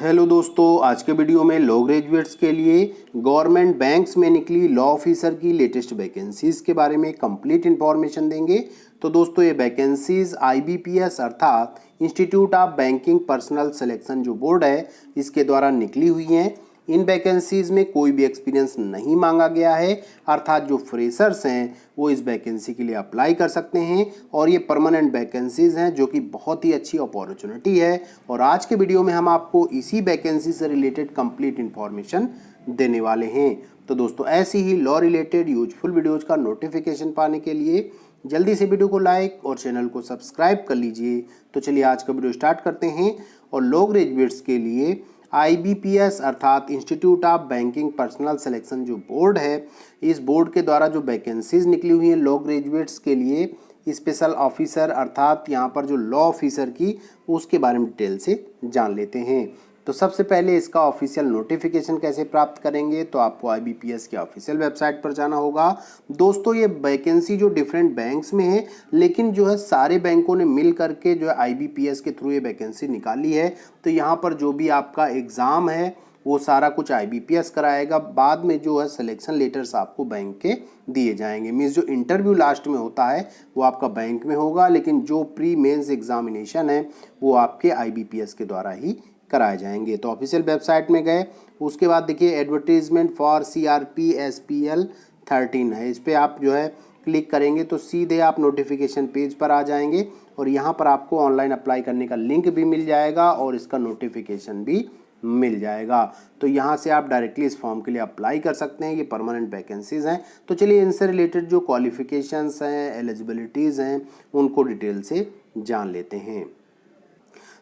Hello दोस्तों, आज के वीडियो में लॉ ग्रेजुएट्स के लिए गवर्नमेंट बैंक्स में निकली लॉ ऑफिसर की लेटेस्ट वैकेंसीज के बारे में कंप्लीट इन्फॉर्मेशन देंगे। तो दोस्तों, ये वैकेंसीज IBPS अर्थात institute of banking personal selection जो बोर्ड है इसके द्वारा निकली हुई हैं। इन वैकेंसीज में कोई भी एक्सपीरियंस नहीं मांगा गया है, अर्थात जो फ्रेशर्स हैं वो इस वैकेंसी के लिए अप्लाई कर सकते हैं और ये परमानेंट वैकेंसीज हैं जो कि बहुत ही अच्छी अपॉर्चुनिटी है। और आज के वीडियो में हम आपको इसी वैकेंसी से रिलेटेड कंप्लीट इन्फॉर्मेशन देने वाले हैं। तो दोस्तों, ऐसी ही लॉ रिलेटेड यूजफुल वीडियोज़ का नोटिफिकेशन पाने के लिए जल्दी से वीडियो को लाइक और चैनल को सब्सक्राइब कर लीजिए। तो चलिए आज का वीडियो स्टार्ट करते हैं। और लॉ ग्रेजुएट्स के लिए IBPS अर्थात institute of banking personal selection जो बोर्ड है, इस बोर्ड के द्वारा जो वैकेंसीज निकली हुई हैं लॉ ग्रेजुएट्स के लिए स्पेशल ऑफिसर अर्थात यहाँ पर जो लॉ ऑफिसर की उसके बारे में डिटेल से जान लेते हैं। तो सबसे पहले इसका ऑफिशियल नोटिफिकेशन कैसे प्राप्त करेंगे, तो आपको IBPS की ऑफिशियल वेबसाइट पर जाना होगा। दोस्तों, ये वैकेंसी जो डिफरेंट बैंक्स में है, लेकिन जो है सारे बैंकों ने मिल करके जो है IBPS के थ्रू ये वैकेंसी निकाली है। तो यहाँ पर जो भी आपका एग्ज़ाम है वो सारा कुछ IBPS कराएगा। बाद में जो है सिलेक्शन लेटर्स आपको बैंक के दिए जाएंगे। मीन्स जो इंटरव्यू लास्ट में होता है वो आपका बैंक में होगा, लेकिन जो प्री मेंस एग्जामिनेशन है वो आपके IBPS के द्वारा ही कराए जाएंगे। तो ऑफिशियल वेबसाइट में गए, उसके बाद देखिए एडवर्टीजमेंट फॉर CRP SPL 13 है, इस पर आप जो है क्लिक करेंगे तो सीधे आप नोटिफिकेशन पेज पर आ जाएंगे और यहाँ पर आपको ऑनलाइन अप्लाई करने का लिंक भी मिल जाएगा और इसका नोटिफिकेशन भी मिल जाएगा। तो यहाँ से आप डायरेक्टली इस फॉर्म के लिए अप्लाई कर सकते हैं। ये परमानेंट वैकेंसीज हैं। तो चलिए इनसे रिलेटेड जो क्वालिफिकेशंस हैं, एलिजिबिलिटीज़ हैं, उनको डिटेल से जान लेते हैं।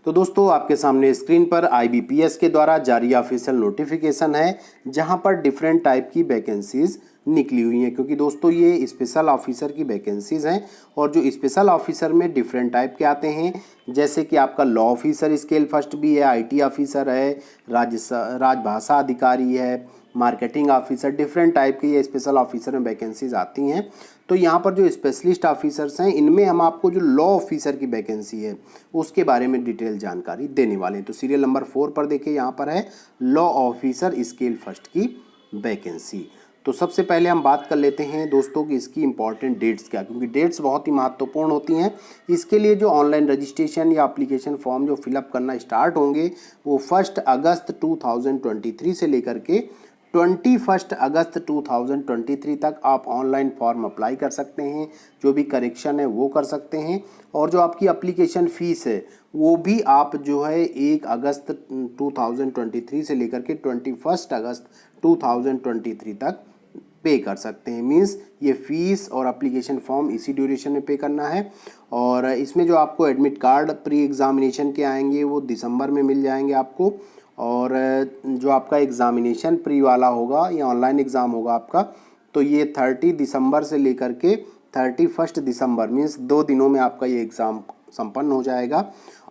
तो दोस्तों, आपके सामने स्क्रीन पर IBPS के द्वारा जारी ऑफिशियल नोटिफिकेशन है जहां पर डिफरेंट टाइप की वैकेंसीज निकली हुई हैं, क्योंकि दोस्तों ये स्पेशल ऑफिसर की वैकेंसीज हैं और जो स्पेशल ऑफिसर में डिफरेंट टाइप के आते हैं, जैसे कि आपका लॉ ऑफिसर स्केल फर्स्ट भी है, IT ऑफिसर है, राजभाषा अधिकारी है, मार्केटिंग ऑफिसर, डिफरेंट टाइप के ये स्पेशल ऑफिसर में वैकेंसीज आती हैं। तो यहाँ पर जो स्पेशलिस्ट ऑफिसर्स हैं इनमें हम आपको जो लॉ ऑफिसर की वैकेंसी है उसके बारे में डिटेल जानकारी देने वाले हैं। तो सीरियल नंबर 4 पर देखिए, यहाँ पर है लॉ ऑफिसर स्केल फर्स्ट की वैकेंसी। तो सबसे पहले हम बात कर लेते हैं दोस्तों कि इसकी इंपॉर्टेंट डेट्स क्या, क्योंकि डेट्स बहुत ही महत्वपूर्ण होती हैं। इसके लिए जो ऑनलाइन रजिस्ट्रेशन या एप्लीकेशन फॉर्म जो फिलअप करना स्टार्ट होंगे वो 1 अगस्त 2023 से लेकर के 21 अगस्त 2023 तक आप ऑनलाइन फॉर्म अप्लाई कर सकते हैं। जो भी करेक्शन है वो कर सकते हैं और जो आपकी एप्लीकेशन फ़ीस है वो भी आप जो है 1 अगस्त 2023 से लेकर के 21 अगस्त 2023 तक पे कर सकते हैं। मीन्स ये फ़ीस और एप्लीकेशन फॉर्म इसी ड्यूरेशन में पे करना है। और इसमें जो आपको एडमिट कार्ड प्री एग्ज़ामिनेशन के आएंगे वो दिसंबर में मिल जाएंगे आपको। और जो आपका एग्ज़ामिनेशन प्री वाला होगा या ऑनलाइन एग्ज़ाम होगा आपका, तो ये 30 दिसंबर से लेकर के 31 दिसंबर मीन्स 2 दिनों में आपका ये एग्ज़ाम संपन्न हो जाएगा।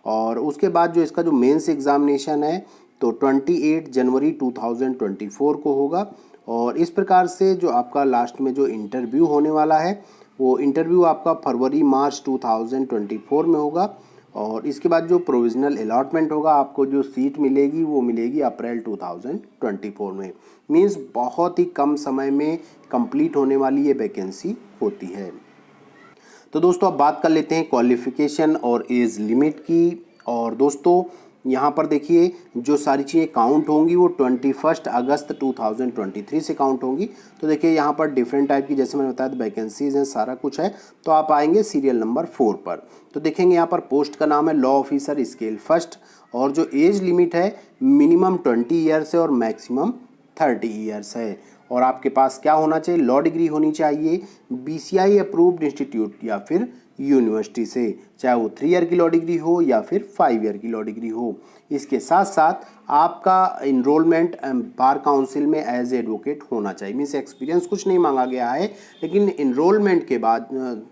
और उसके बाद जो इसका जो मेंस एग्ज़ामिनेशन है तो 28 जनवरी 2024 को होगा। और इस प्रकार से जो आपका लास्ट में जो इंटरव्यू होने वाला है वो इंटरव्यू आपका फरवरी मार्च 2024 में होगा। और इसके बाद जो प्रोविज़नल अलॉटमेंट होगा, आपको जो सीट मिलेगी वो मिलेगी अप्रैल 2024 में। मीन्स बहुत ही कम समय में कंप्लीट होने वाली ये वैकेंसी होती है। तो दोस्तों, अब बात कर लेते हैं क्वालिफ़िकेशन और एज लिमिट की। और दोस्तों, यहाँ पर देखिए जो सारी चीज़ें काउंट होंगी वो 21 अगस्त 2023 से काउंट होंगी। तो देखिए यहाँ पर डिफरेंट टाइप की, जैसे मैंने बताया, वैकेंसीज हैं, सारा कुछ है। तो आप आएंगे सीरियल नंबर 4 पर, तो देखेंगे यहाँ पर पोस्ट का नाम है लॉ ऑफिसर स्केल फर्स्ट और जो एज लिमिट है मिनिमम 20 ईयर्स है और मैक्सिमम 30 ईयर्स है। और आपके पास क्या होना चाहिए, लॉ डिग्री होनी चाहिए BCI अप्रूव्ड इंस्टीट्यूट या फिर यूनिवर्सिटी से, चाहे वो 3 ईयर की लॉ डिग्री हो या फिर 5 ईयर की लॉ डिग्री हो। इसके साथ साथ आपका इनरोलमेंट बार काउंसिल में एज एडवोकेट होना चाहिए। मीन्स एक्सपीरियंस कुछ नहीं मांगा गया है, लेकिन इनरोलमेंट के बाद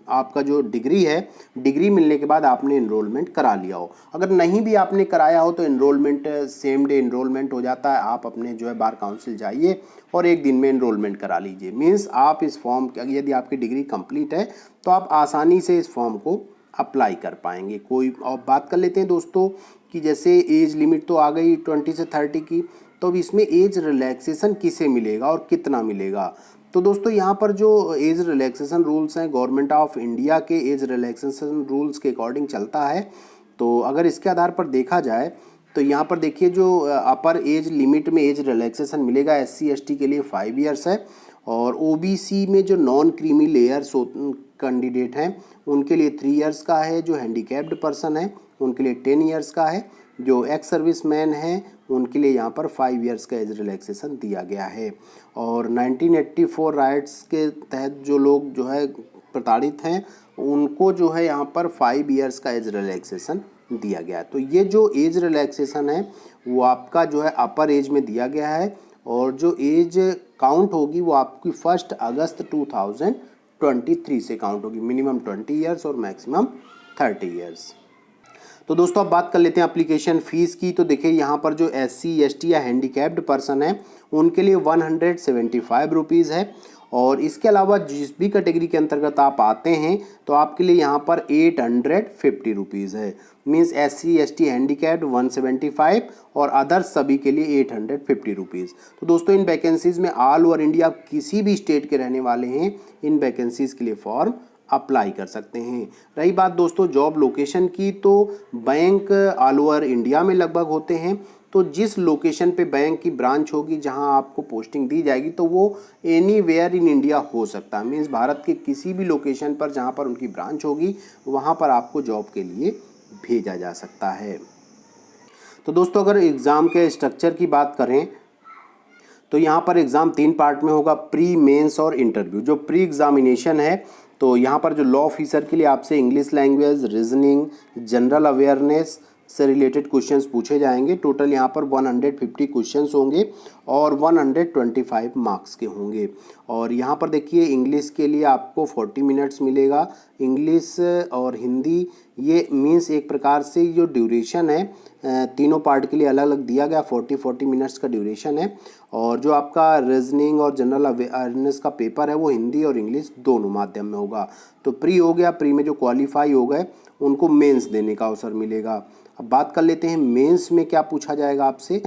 आपका जो डिग्री है, डिग्री मिलने के बाद आपने इनरोलमेंट करा लिया हो। अगर नहीं भी आपने कराया हो तो इनरोलमेंट सेम डे इनरोलमेंट हो जाता है। आप अपने जो है बार काउंसिल जाइए और 1 दिन में इनरोलमेंट करा लीजिए। मीन्स आप इस फॉर्म, यदि आपकी डिग्री कंप्लीट है तो आप आसानी से इस फॉर्म को अप्लाई कर पाएंगे। कोई और बात कर लेते हैं दोस्तों कि जैसे एज लिमिट तो आ गई 20 से 30 की, तो अब इसमें एज रिलैक्सेशन किसे मिलेगा और कितना मिलेगा। तो दोस्तों यहाँ पर जो एज रिलैक्सेशन रूल्स हैं गवर्नमेंट ऑफ इंडिया के एज रिलैक्सेशन रूल्स के अकॉर्डिंग चलता है। तो अगर इसके आधार पर देखा जाए तो यहाँ पर देखिए जो अपर एज लिमिट में एज रिलैक्सेशन मिलेगा SC ST के लिए 5 ईयर्स है, और OBC में जो नॉन क्रीमी लेयर्स कैंडिडेट हैं उनके लिए 3 ईयर्स का है, जो हैंडीकैप्ड पर्सन है उनके लिए 10 ईयर्स का है, जो एक्स सर्विस मैन हैं उनके लिए यहाँ पर 5 ईयर्स का एज रिलैक्सेशन दिया गया है। और 1984 राइट्स के तहत जो लोग जो है प्रताड़ित हैं उनको जो है यहाँ पर 5 ईयर्स का एज रिलैक्सेशन दिया गया है। तो ये जो एज रिलैक्सेशन है वो आपका जो है अपर एज में दिया गया है, और जो एज काउंट होगी वो आपकी 1 अगस्त 2023 से काउंट होगी। मिनिमम 20 ईयर्स और मैक्सिमम 30 ईयर्स। तो दोस्तों अब बात कर लेते हैं एप्लीकेशन फ़ीस की। तो देखिए यहाँ पर जो SC ST या हैंडीकैप्ड पर्सन है उनके लिए 175 रुपीज़ है, और इसके अलावा जिस भी कैटेगरी के अंतर्गत आप आते हैं तो आपके लिए यहाँ पर 850 रुपीज़ है। मीन्स SC ST हैंडीकैप्ड 175 और अदर्स सभी के लिए 850 रुपीज़। तो दोस्तों इन वैकेंसीज़ में ऑल ओवर इंडिया किसी भी स्टेट के रहने वाले हैं इन वैकेंसीज़ के लिए फॉर्म अप्लाई कर सकते हैं। रही बात दोस्तों जॉब लोकेशन की, तो बैंक ऑल ओवर इंडिया में लगभग होते हैं। तो जिस लोकेशन पे बैंक की ब्रांच होगी जहां आपको पोस्टिंग दी जाएगी तो वो एनीवेयर इन इंडिया हो सकता है। मीन्स भारत के किसी भी लोकेशन पर जहां पर उनकी ब्रांच होगी वहां पर आपको जॉब के लिए भेजा जा सकता है। तो दोस्तों अगर एग्ज़ाम के स्ट्रक्चर की बात करें तो यहाँ पर एग्ज़ाम 3 पार्ट में होगा, प्री, मेंस और इंटरव्यू। जो प्री एग्जामिनेशन है तो यहाँ पर जो लॉ ऑफिसर के लिए आपसे English language, reasoning, general awareness से रिलेटेड क्वेश्चंस पूछे जाएंगे। टोटल यहाँ पर 150 क्वेश्चंस होंगे और 125 मार्क्स के होंगे। और यहाँ पर देखिए इंग्लिश के लिए आपको 40 मिनट्स मिलेगा। इंग्लिश और हिंदी ये मीन्स एक प्रकार से जो ड्यूरेशन है तीनों पार्ट के लिए अलग अलग दिया गया, 40 मिनट्स का ड्यूरेशन है। और जो आपका रीजनिंग और जनरल अवेयरनेस का पेपर है वो हिंदी और इंग्लिश दोनों माध्यम में होगा। तो प्री हो गया, प्री में जो क्वालिफाई हो गए उनको मेंस देने का अवसर मिलेगा। अब बात कर लेते हैं मेंस में क्या पूछा जाएगा आपसे।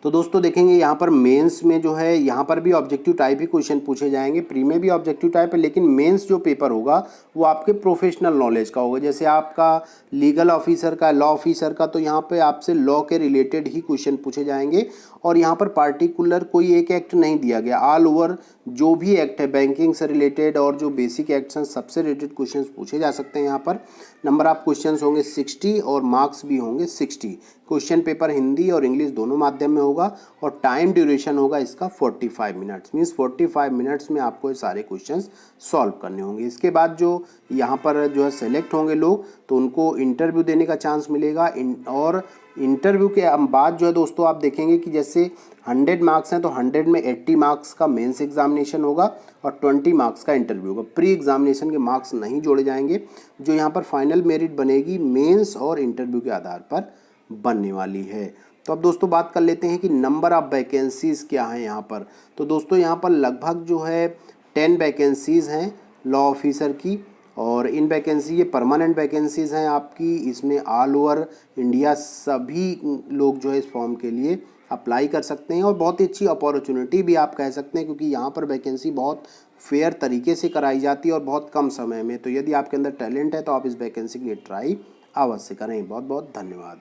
तो दोस्तों देखेंगे यहाँ पर मेंस में जो है यहाँ पर भी ऑब्जेक्टिव टाइप ही क्वेश्चन पूछे जाएंगे। प्री में भी ऑब्जेक्टिव टाइप है, लेकिन मेंस जो पेपर होगा वो आपके प्रोफेशनल नॉलेज का होगा। जैसे आपका लीगल ऑफिसर का, लॉ ऑफिसर का, तो यहाँ पे आपसे लॉ के रिलेटेड ही क्वेश्चन पूछे जाएंगे। और यहाँ पर पार्टिकुलर कोई एक एक्ट नहीं दिया गया, ऑल ओवर जो भी एक्ट है बैंकिंग से रिलेटेड और जो बेसिक एक्ट्स हैं सबसे रिलेटेड क्वेश्चंस पूछे जा सकते हैं। यहाँ पर नंबर ऑफ क्वेश्चंस होंगे 60 और मार्क्स भी होंगे 60। क्वेश्चन पेपर हिंदी और इंग्लिश दोनों माध्यम में होगा और टाइम ड्यूरेशन होगा इसका 45 मिनट्स। मीन्स 45 मिनट्स में आपको ये सारे क्वेश्चंस सॉल्व करने होंगे। इसके बाद जो यहाँ पर जो है सेलेक्ट होंगे लोग तो उनको इंटरव्यू देने का चांस मिलेगा। और इंटरव्यू के बाद जो है दोस्तों आप देखेंगे कि जैसे 100 मार्क्स हैं तो 100 में 80 मार्क्स का मेंस एग्जामिनेशन होगा और 20 मार्क्स का इंटरव्यू होगा। प्री एग्जामिनेशन के मार्क्स नहीं जोड़े जाएंगे। जो यहाँ पर फाइनल मेरिट बनेगी मेंस और इंटरव्यू के आधार पर बनने वाली है। तो अब दोस्तों बात कर लेते हैं कि नंबर ऑफ वैकेंसीज़ क्या हैं यहाँ पर। तो दोस्तों यहाँ पर लगभग जो है 10 वैकेंसीज़ हैं लॉ ऑफिसर की, और इन वैकेंसी ये परमानेंट वैकेंसीज़ हैं आपकी। इसमें ऑल ओवर इंडिया सभी लोग जो है इस फॉर्म के लिए अप्लाई कर सकते हैं और बहुत ही अच्छी अपॉर्चुनिटी भी आप कह सकते हैं, क्योंकि यहाँ पर वैकेंसी बहुत फेयर तरीके से कराई जाती है और बहुत कम समय में। तो यदि आपके अंदर टैलेंट है तो आप इस वैकेंसी के लिए ट्राई अवश्य करें। बहुत बहुत धन्यवाद।